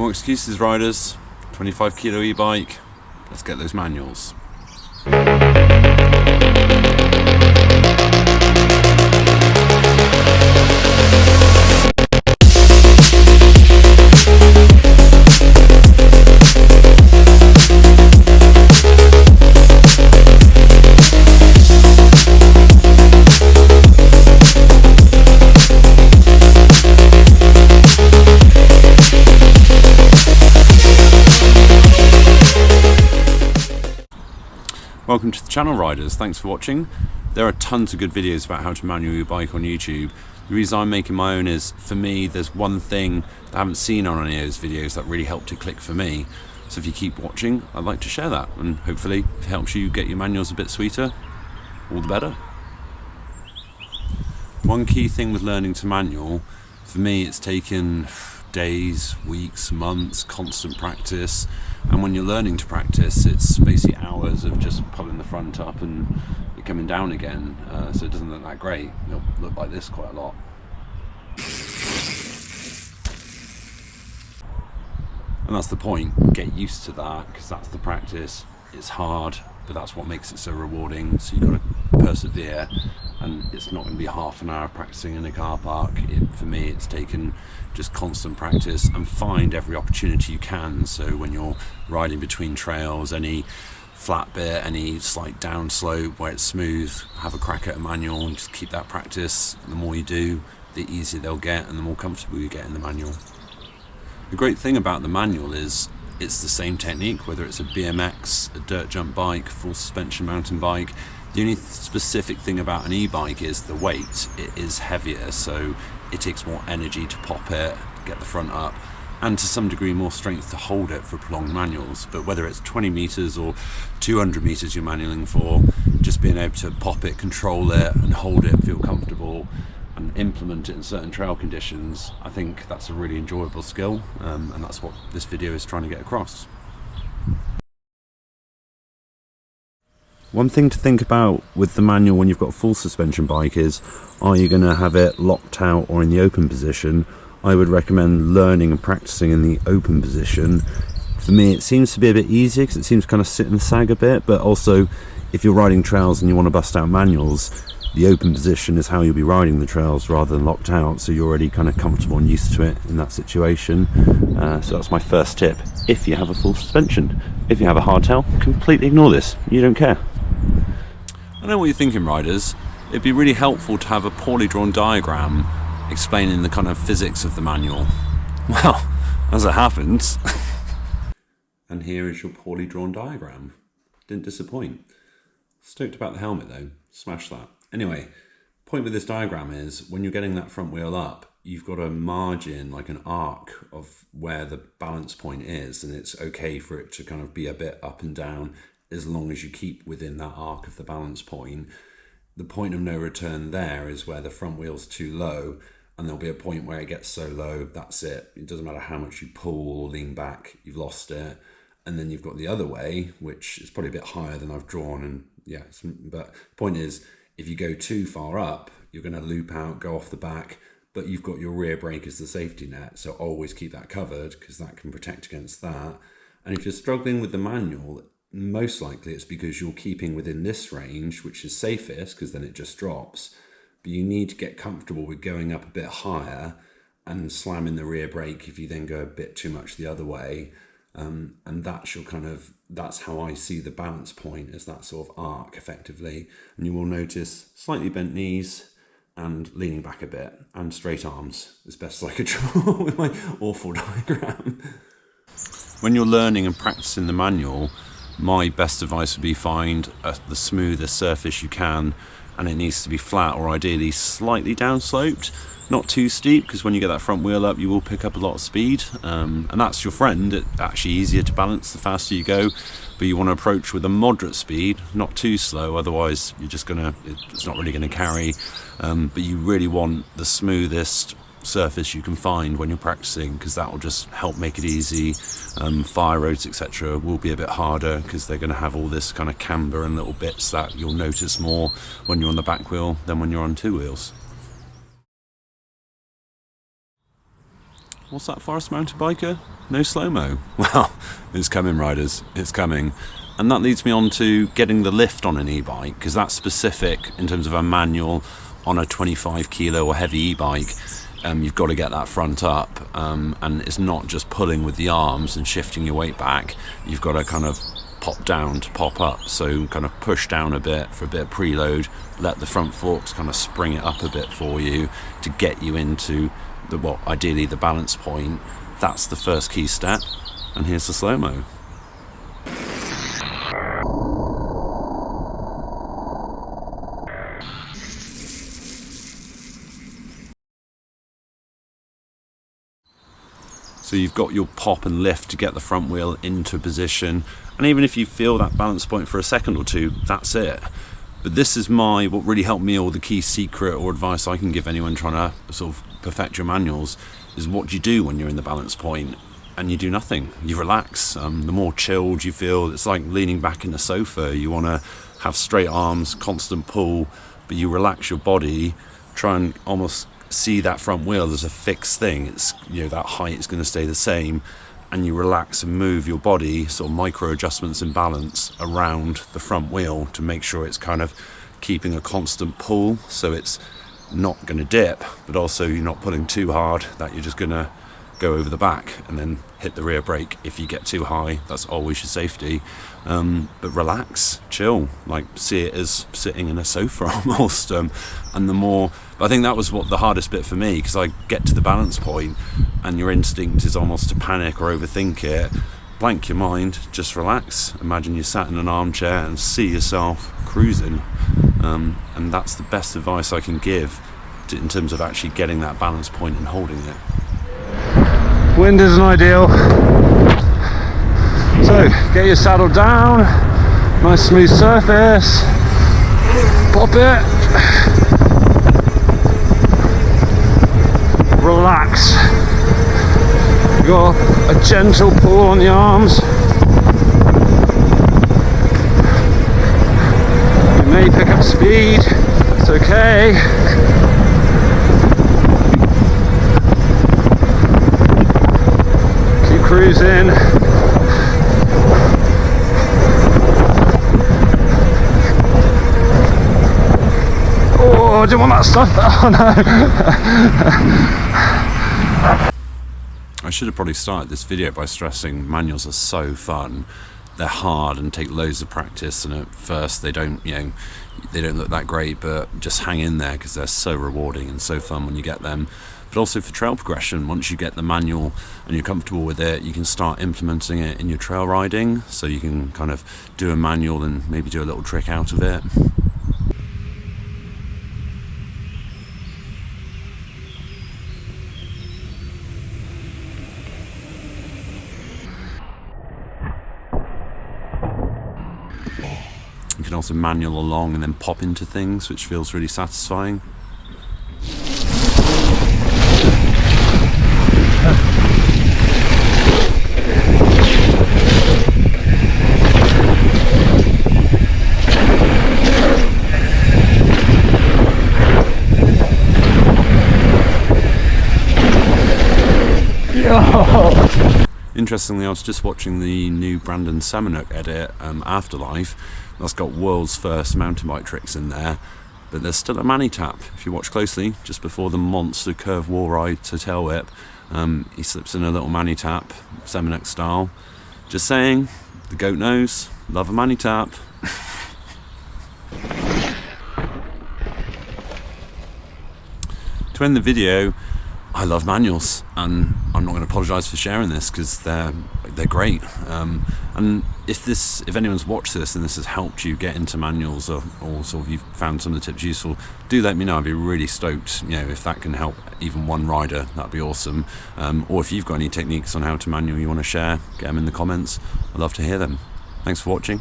more excuses, riders. 25 kilo e-bike, let's get those manuals. Welcome to the channel, riders. Thanks for watching. There are tons of good videos about how to manual your bike on YouTube. The reason I'm making my own is, for me, there's one thing that I haven't seen on any of those videos that really helped to click for me. So if you keep watching, I'd like to share that, and hopefully if it helps you get your manuals a bit sweeter, all the better. One key thing with learning to manual, for me, it's taken days, weeks, months, constant practice. And when you're learning to practice, it's basically hours of just pulling the front up and it coming down again. So it doesn't look that great. It'll look like this quite a lot. And that's the point. Get used to that, because that's the practice. It's hard, but that's what makes it so rewarding. So you've got to persevere, and it's not going to be half an hour practicing in a car park. For me, it's taken just constant practice, and find every opportunity you can. So when you're riding between trails, any flat bit, any slight down slope where it's smooth, have a crack at a manual and just keep that practice. The more you do, the easier they'll get and the more comfortable you get in the manual. The great thing about the manual is it's the same technique, whether it's a BMX, a dirt jump bike, full suspension mountain bike. The only specific thing about an e-bike is the weight. It is heavier, so it takes more energy to pop it, get the front up, and to some degree more strength to hold it for prolonged manuals. But whether it's 20 meters or 200 meters you're manualing for, just being able to pop it, control it, and hold it, feel comfortable, and implement it in certain trail conditions, I think that's a really enjoyable skill, and that's what this video is trying to get across. One thing to think about with the manual when you've got a full suspension bike is, are you going to have it locked out or in the open position? I would recommend learning and practicing in the open position. For me, it seems to be a bit easier because it seems to kind of sit and sag a bit, but also if you're riding trails and you want to bust out manuals, the open position is how you'll be riding the trails rather than locked out, so you're already kind of comfortable and used to it in that situation. So that's my first tip, if you have a full suspension. If you have a hardtail, completely ignore this, you don't care. I know what you're thinking, riders. It'd be really helpful to have a poorly drawn diagram explaining the kind of physics of the manual. Well, as it happens. And here is your poorly drawn diagram. Didn't disappoint. Stoked about the helmet though, smash that. Anyway, point with this diagram is, when you're getting that front wheel up, you've got a margin, like an arc of where the balance point is, and it's okay for it to kind of be a bit up and down as long as you keep within that arc of the balance point. The point of no return there is where the front wheel's too low, and there'll be a point where it gets so low, that's it. It doesn't matter how much you pull or lean back, you've lost it. And then you've got the other way, which is probably a bit higher than I've drawn, and yeah, but the point is, if you go too far up, you're going to loop out, go off the back, but you've got your rear brake as the safety net, so always keep that covered, because that can protect against that. And if you're struggling with the manual, most likely it's because you're keeping within this range, which is safest, because then it just drops. But you need to get comfortable with going up a bit higher and slamming the rear brake if you then go a bit too much the other way. And that's your that's how I see the balance point, as that sort of arc effectively. And you will notice slightly bent knees and leaning back a bit, and straight arms, as best as I could draw with my awful diagram. When you're learning and practicing the manual, my best advice would be find the smoothest surface you can, and it needs to be flat or ideally slightly downsloped, not too steep, because when you get that front wheel up you will pick up a lot of speed, and that's your friend. It's actually easier to balance the faster you go, but you want to approach with a moderate speed, not too slow, otherwise you're just it's not really going to carry, but you really want the smoothest surface you can find when you're practicing, because that will just help make it easy. Fire roads, etc. will be a bit harder because they're going to have all this kind of camber and little bits that you'll notice more when you're on the back wheel than when you're on two wheels. what's that forest mountain biker? No slow-mo. Well, it's coming, riders, it's coming. And that leads me on to getting the lift on an e-bike, because that's specific in terms of a manual on a 25 kilo or heavy e-bike. You've got to get that front up, and it's not just pulling with the arms and shifting your weight back. You've got to kind of pop down to pop up, so kind of push down a bit for a bit of preload, let the front forks kind of spring it up a bit for you to get you into the, well, ideally the balance point. That's the first key step, and here's the slow-mo. So you've got your pop and lift to get the front wheel into position, and even if you feel that balance point for a second or two, that's it. But this is what really helped me, or the key secret or advice I can give anyone trying to sort of perfect your manuals, is what you do when you're in the balance point and you do nothing. You relax. The more chilled you feel, it's like leaning back in the sofa. You want to have straight arms, constant pull, but you relax your body, try and almost see that front wheel as a fixed thing. It's, you know, that height is going to stay the same, and you relax and move your body, sort of micro adjustments in balance around the front wheel to make sure it's kind of keeping a constant pull, so it's not going to dip, but also you're not pulling too hard that you're just going to go over the back and then hit the rear brake if you get too high. That's always your safety. But relax, chill, like see it as sitting in a sofa almost. And the more, I think that was what the hardest bit for me, because I get to the balance point and your instinct is almost to panic or overthink it. Blank your mind, just relax. Imagine you're sat in an armchair and see yourself cruising. And that's the best advice I can give in terms of actually getting that balance point and holding it. Wind isn't ideal, so get your saddle down, nice smooth surface, pop it, relax. You got a gentle pull on the arms. You may pick up speed, it's okay. Cruising. Oh, I didn't want that stuff. Oh no. I should have probably started this video by stressing manuals are so fun. They're hard and take loads of practice, and at first they don't, they don't look that great, but just hang in there because they're so rewarding and so fun when you get them. But also for trail progression, once you get the manual and you're comfortable with it, you can start implementing it in your trail riding, so you can kind of do a manual and maybe do a little trick out of it. You can also manual along and then pop into things, which feels really satisfying. Interestingly, I was just watching the new Brandon Semenuk edit, Afterlife. That's got world's first mountain bike tricks in there, but there's still a mani tap. If you watch closely, just before the monster curve wall ride to tail whip, he slips in a little mani tap, Semenuk style. Just saying, the goat knows, love a mani tap. To end the video, I love manuals, and I'm not going to apologise for sharing this because they're great. And if anyone's watched this and this has helped you get into manuals, or sort of you've found some of the tips useful, do let me know. I'd be really stoked. If that can help even one rider, that'd be awesome. Or if you've got any techniques on how to manual you want to share, get them in the comments. I'd love to hear them. Thanks for watching.